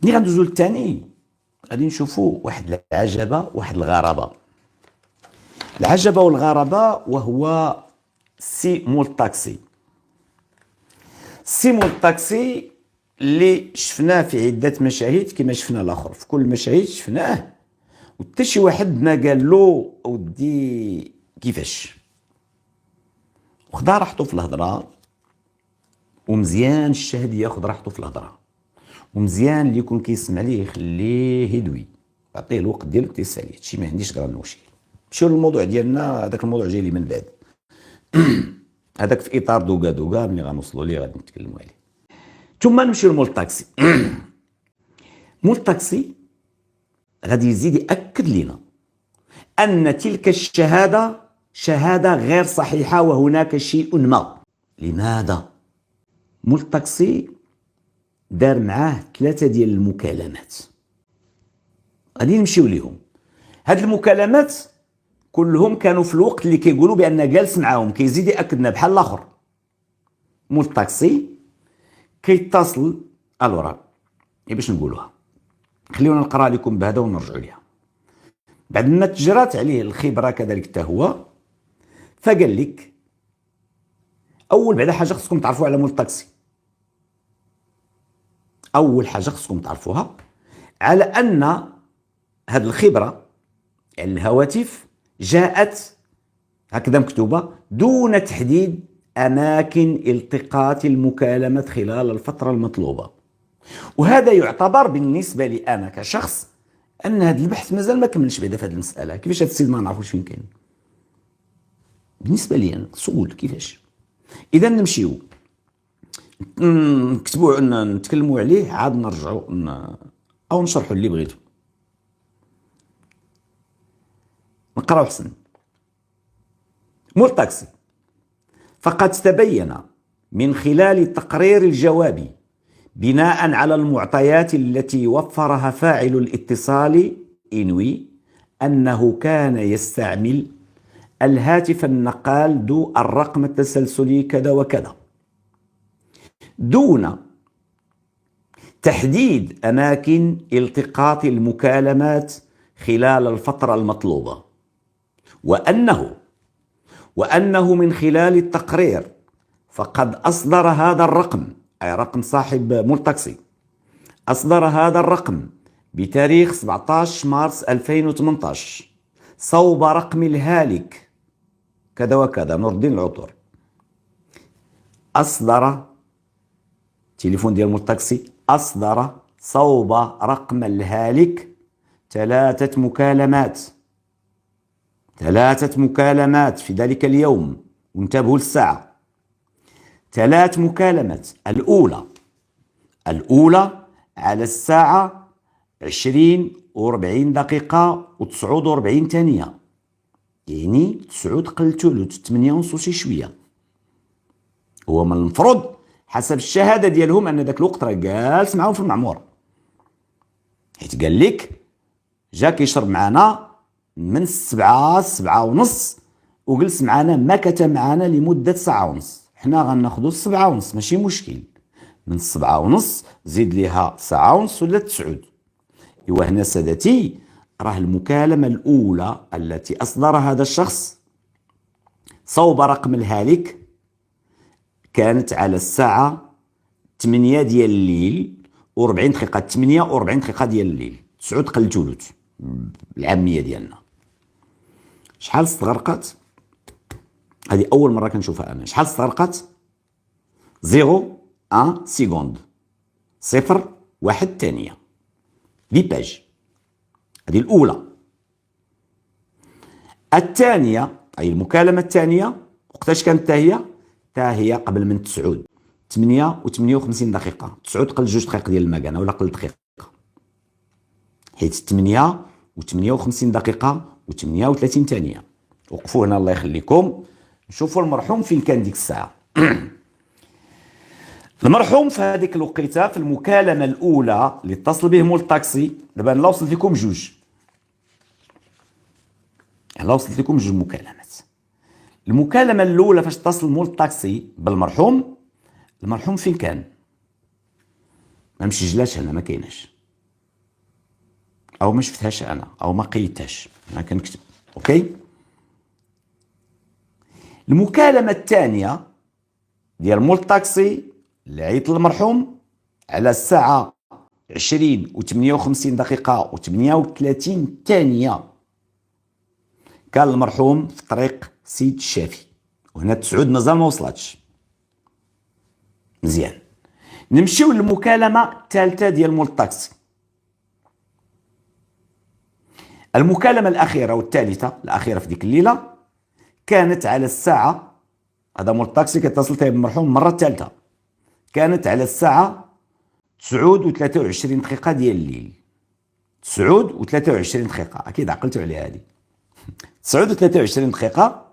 ملي غندوزو للثاني غادي نشوفوا واحد العجبه واحد الغرابه. العجبه والغرابه وهو سي مول تاكسي. سي مول تاكسي اللي شفناه في عده مشاهد كما شفنا الاخر، في كل المشاهد شفناه وحتى شي واحد ما قال له اودي كيفاش. وخدا راحتو في الهضره، ومزيان الشاهد ياخذ راحتو في الهضره، ومزيان اللي يكون كيسمع ليه يخليه يدوي، يعطيه الوقت ديالو تيسالي. هادشي ما عنديش غير مشكل. نمشيو للموضوع ديالنا. هذاك الموضوع جاي لي من بعد هذاك في اطار دوكا دوكا ملي غنوصلوا ليه غادي نتكلموا عليه. ثم نمشيو لمول الطاكسي. مول الطاكسي غادي يزيد ياكد لنا ان تلك الشهاده شهاده غير صحيحه وهناك شيء ما. لماذا؟ مول الطاكسي دار معاه 3 ديال المكالمات، غادي نمشيو ليهم. هاد المكالمات كلهم كانوا في الوقت اللي كيقولوا بان جالس معاهم، كيزيد ياكدنا بحال الاخر. مول الطاكسي كيتصل الورا باش نقولوها، خليونا نقرا لكم بهذا ونرجعوا ليها. بعد ما تجرات عليه الخبره كذلك حتى هو، فقال لك اول بعد حاجه خصكم تعرفوا على مول الطاكسي. اول حاجه خصكم تعرفوها على ان هذه الخبره يعني الهواتف جاءت هكذا مكتوبه دون تحديد اماكن التقاط المكالمات خلال الفتره المطلوبه. وهذا يعتبر بالنسبه لي انا كشخص ان هذا البحث مازال ما كملش بعدا في هذه المساله. كيفاش هذا السيد ما نعرفوش فين كاين؟ بالنسبه لي انا سؤال كيفاش. اذا نمشيو نكتبوا نتكلموا عليه عاد نرجعوا او نشرحوا اللي بغيتو. نقراو حسن. مول الطاكسي: فقد تبين من خلال تقرير الجواب بناء على المعطيات التي وفرها فاعل الاتصال إنوي أنه كان يستعمل الهاتف النقال ذو الرقم التسلسلي كذا وكذا دون تحديد أماكن التقاط المكالمات خلال الفترة المطلوبة، وأنه من خلال التقرير فقد أصدر هذا الرقم، أي رقم صاحب مول الطاكسي، أصدر هذا الرقم بتاريخ 17 مارس 2018 صوب رقم الهالك كذا وكذا نور الدين العطور. أصدر تليفون ديال مول الطاكسي، أصدر صوب رقم الهالك 3 مكالمات في ذلك اليوم. وانتبهوا للساعة، 3 مكالمات. الأولى على الساعة 20:40 و49 ثانية، يعني 9 قل ثلث 8 ونص وشي شوية. هو من المفروض حسب الشهادة ديالهم أن ذاك الوقت راه جالس معاهم في المعمورة، حيت قال لك جا كيشرب معنا من 7 ونص وجلس معنا مكث معنا لمدة 1 ساعة ونص. حنا غناخدو 7 ونص ماشي مشكل، من 7 ونص زيد ليها 1 ساعة ونص ولا 9. إوا هنا سادتي راه المكالمة الأولى التي أصدرها هذا الشخص صوب رقم الهالك كانت على الساعة 8 ديال الليل و40 دقيقة، 8 و40 دقيقة ديال الليل، 9 قل ثلث العامية ديالنا. شحال استغرقت؟ هذه أول مرة كنشوفها أنا. شحال استغرقت؟ 0:1 سيكوند، 0:1 ثانية، بيباج. هذه الأولى. الثانية أي المكالمة الثانية وقتاش كانت هي؟ هي قبل من 9 8:58 دقيقة، 9 قل 2 دقائق ديال المكانة ولا قل دقيقة، حيت 8:58 دقيقة و38 ثانية. وقفوا هنا الله يخليكم نشوفوا المرحوم فين كان ديك الساعة. المرحوم في هذيك الوقيته في المكالمة الأولى اللي اتصل به مول الطاكسي. دابا أنا وصلت لكم جوج، مكالمات. المكالمة الأولى فاش اتصل مول الطاكسي بالمرحوم، المرحوم فين كان؟ ما مشجلاش هنا، ما كايناش. او ما شفتهاش انا او ما قيدتهاش، انا كنكتب. اوكي. المكالمه الثانيه ديال مول الطاكسي اللي عيط للمرحوم على الساعه 20 و 58 دقيقه و 38 ثانيه، كان المرحوم في طريق سيد الشافي، وهنا تسعود مازال ما وصلتش. مزيان. نمشيو للمكالمه الثالثه ديال مول الطاكسي. المكالمه الاخيره والثالثه الاخيره في ديك الليله كانت على الساعه، هذا مول الطاكسي كيتصل تايب المرحوم المره الثالثه، كانت على الساعه 9 و 23 دقيقه ديال الليل. 9 و 23 دقيقه، اكيد عقلتوا عليها هذه. 9 و 23 دقيقه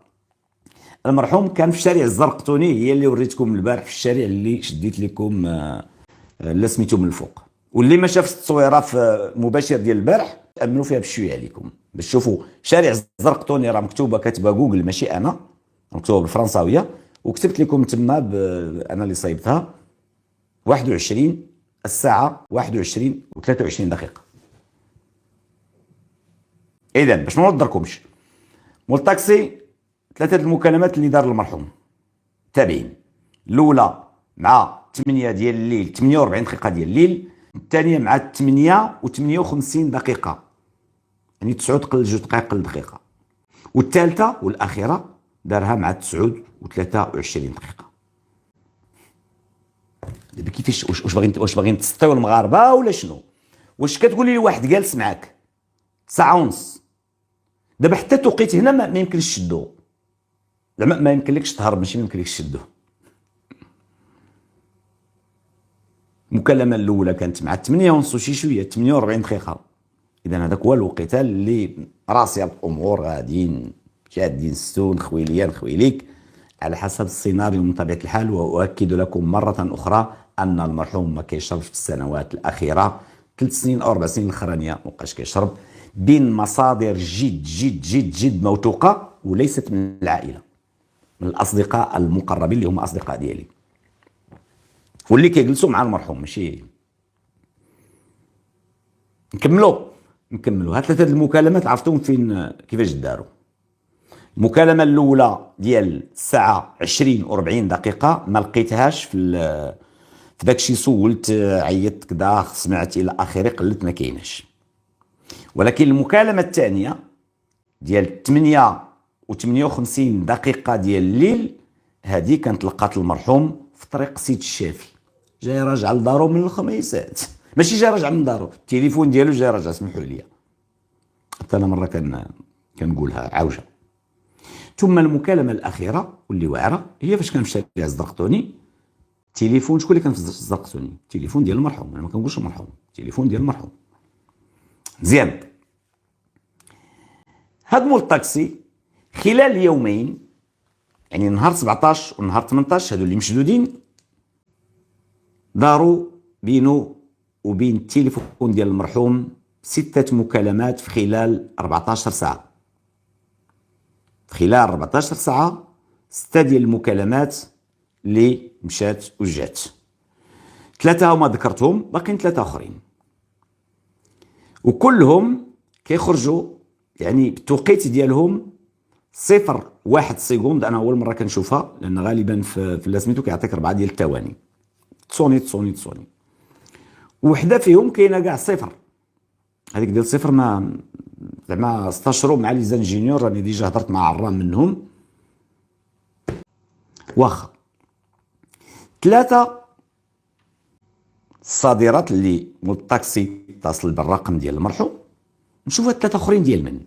المرحوم كان في الشارع الزرقتوني، هي اللي وريتكم البارح في الشارع اللي شديت لكم لا سميتو من الفوق، واللي ما شاف التصويره في مباشر ديال البارح امنوا فيها بشويه عليكم باش تشوفوا. شارع الزرقتوني راه مكتوبه كاتبه جوجل ماشي انا، مكتوبه بالفرنساويه، وكتبت لكم تما انا اللي صايبتها 21 الساعه 21 و 23 دقيقه. اذا باش ما نوضركمش، مول الطاكسي ثلاثه المكالمات اللي دار المرحوم تابعين. الاولى مع 8 ديال الليل 48 دقيقه ديال الليل، الثانيه مع 8 و 58 دقيقه، يعني 9 قل 2 دقائق قل دقيقه، والثالثه والاخيره دارها مع 9 و 23 دقيقه. دابا كيفاش واش باغيين تسطيو المغاربه ولا شنو؟ واش كتقول لي واحد جالس معاك ساعه ونص، دابا حتى توقيت هنا ما يمكنش تشدو، زعما ما يمكنلكش تهرب، ماشي ما يمكنلكش تشدو. المكالمه الاولى كانت مع 8 ونص وشي شويه 48 دقيقه، اذا هذاك هو الوقيته اللي راسي الامور غاديين شادين ستون خويليا خويليك على حسب السيناريو من طبيعه الحال. واؤكد لكم مره اخرى ان المرحوم ما كيشربش في السنوات الاخيره، 3 سنين او 4 سنين الاخرانيه ما بقاش كيشرب، بين مصادر جد جد جد جد موثوقه وليست من العائله، من الاصدقاء المقربين اللي هما اصدقاء ديالي واللي كيجلسوا مع المرحوم. ماشي نكملوا هاد ثلاثه المكالمات عرفتهم فين كيفاش داروا. المكالمه الاولى ديال الساعه 20 و 40 دقيقه ما لقيتهاش في داكشي، سولت عيطت كدا سمعت الى اخره قلت ما كايناش. ولكن المكالمه الثانيه ديال 8 و 58 دقيقه ديال الليل، هذه كانت لقات المرحوم في طريق سيد الشافي، جاي راجع لدارو من الخميسات، ماشي جاي راجع من دارو، التليفون ديالو جاي راجع. سمحوا لي حتى انا مره كنقولها عاوجه. ثم المكالمه الاخيره واللي واعره هي فاش كان في الشارع الزرقتوني. تليفون شكون اللي كان في الزرقتوني؟ التليفون ديال المرحوم، انا ما كنقولش المرحوم، التليفون ديال المرحوم. مزيان. هاد مول الطاكسي خلال يومين، يعني نهار 17 ونهار 18 هادو اللي مشدودين، داروا بينه وبين التليفون ديال المرحوم 6 مكالمات في خلال 14 ساعه. في خلال 14 ساعه 6 ديال المكالمات اللي مشات وجات. 3 هما ذكرتهم، باقيين 3 اخرين، وكلهم كيخرجوا يعني بالتوقيت ديالهم 0.1 سكوند. انا اول مره كنشوفها، لان غالبا في سميتو كيعطيك 4 ديال الثواني، تصوني. وحده فيهم كاينه كاع صفر، هذيك ديال صفر ما زعما استشروا مع لي زانجينيور، راني ديجا هضرت مع عرام منهم. واخا 3 الصادرات اللي مول الطاكسي اتصل بالرقم ديال المرحوم. نشوفوا 3 اخرين ديال من.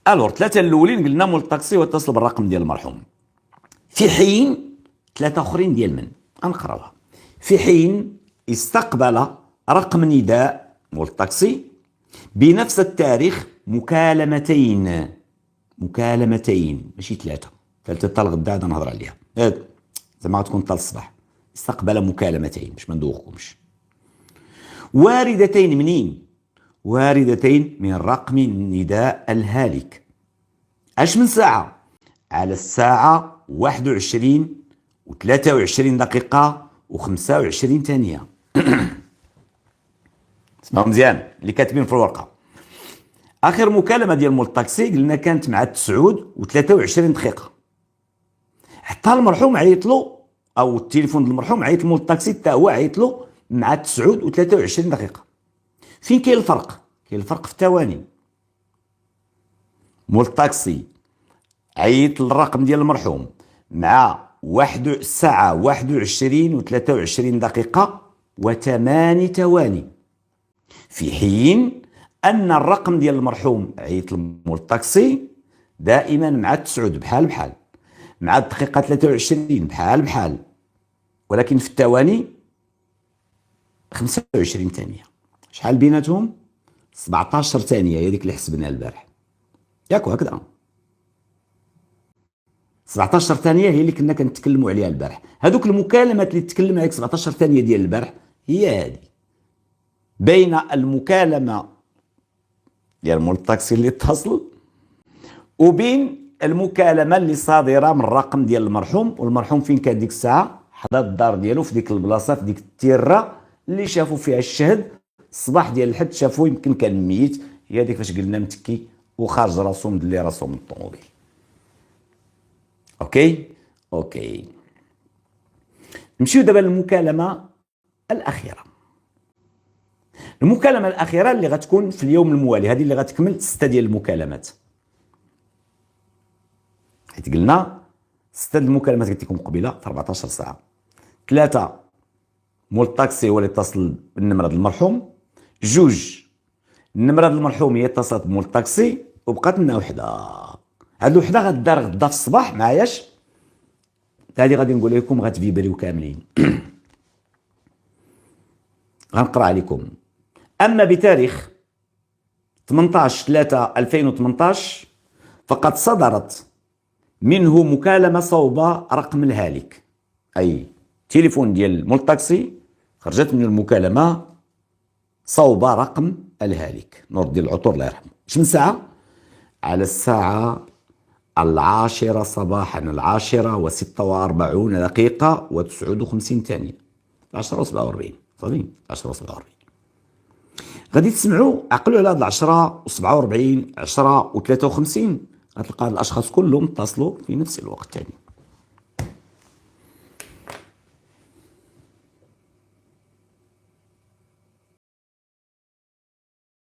الور 3 الاولين قلنا مول الطاكسي واتصل بالرقم ديال المرحوم، في حين 3 اخرين ديال من غنقراوها. في حين استقبل رقم نداء مول الطاكسي بنفس التاريخ مكالمتين ماشي 3 حتى الغدا غادا نهضر عليها، زعما غتكون حتى الصباح. استقبل مكالمتين باش ما ندوخكمش، واردتين منين؟ واردتين من رقم النداء الهالك. اش من ساعه؟ على الساعه 21 و 23 دقيقه و 25 ثانيه. اسمعوا مزيان اللي كاتبين في الورقه. اخر مكالمه ديال مول الطاكسي قلنا كانت مع 9:23 دقيقه. حتى المرحوم عيط له، او التليفون ديال المرحوم عيط لمول الطاكسي حتى هو عيط له مع 9:23 دقيقه. فين كاين الفرق؟ كاين الفرق في الثواني. مول الطاكسي عيط للرقم ديال المرحوم مع الساعه 21:23 دقيقه و8 ثواني، في حين ان الرقم ديال المرحوم عيط لمول الطاكسي دائما مع 9 بحال مع الدقيقه 23 بحال، ولكن في الثواني 25 ثانيه. شحال بيناتهم؟ 17 ثانيه، هي ديك اللي حسبناها البارح ياك هكذا. 17 ثانيه هي اللي كنا كنتكلموا عليها البارح. هذوك المكالمات اللي تكلم عليك 17 ثانيه ديال البارح هي هذه، بين المكالمه ديال مول الطاكسي اللي اتصل وبين المكالمه اللي صادره من الرقم ديال المرحوم. والمرحوم فين كان ديك الساعه؟ حدا الدار ديالو في ديك البلاصه، في ديك التيره اللي شافوا فيها الشهد الصباح ديال الحد، شافوه يمكن كان ميت. هي هذيك فاش قلنا متكي وخارج راسو مدلي راسو من الطوموبيل. اوكي نمشيو دابا للمكالمه الاخيره. المكالمه الاخيره اللي غتكون في اليوم الموالي، هذه اللي غتكمل 6 ديال المكالمات، حيت قلنا 6 ديال المكالمات قلت لكم قبيله في 14 ساعه. 3 مول الطاكسي هو اللي اتصل بالنمره ديال المرحوم، 2 النمره ديال المرحوم هي اتصلت بمول الطاكسي، وبقات لنا وحده. هاد الوحده غدار غدا في الصباح معاياش، هادي غادي نقول لكم غتفيبريو كاملين. غنقرا عليكم. اما بتاريخ 18/3/2018 فقد صدرت منه مكالمه صوب رقم الهالك، اي تليفون ديال مول الطاكسي خرجت من المكالمه صوب رقم الهالك نور الدين العطور الله يرحمه. اش من ساعه؟ على الساعه 10 صباحا، 10:46 دقيقة و59 ثانية، 10:47 صافي 10:47. غادي تسمعوا عقلوا على هاد 10:47 10:53 غتلقى هاد الاشخاص كلهم اتصلوا في نفس الوقت ثاني.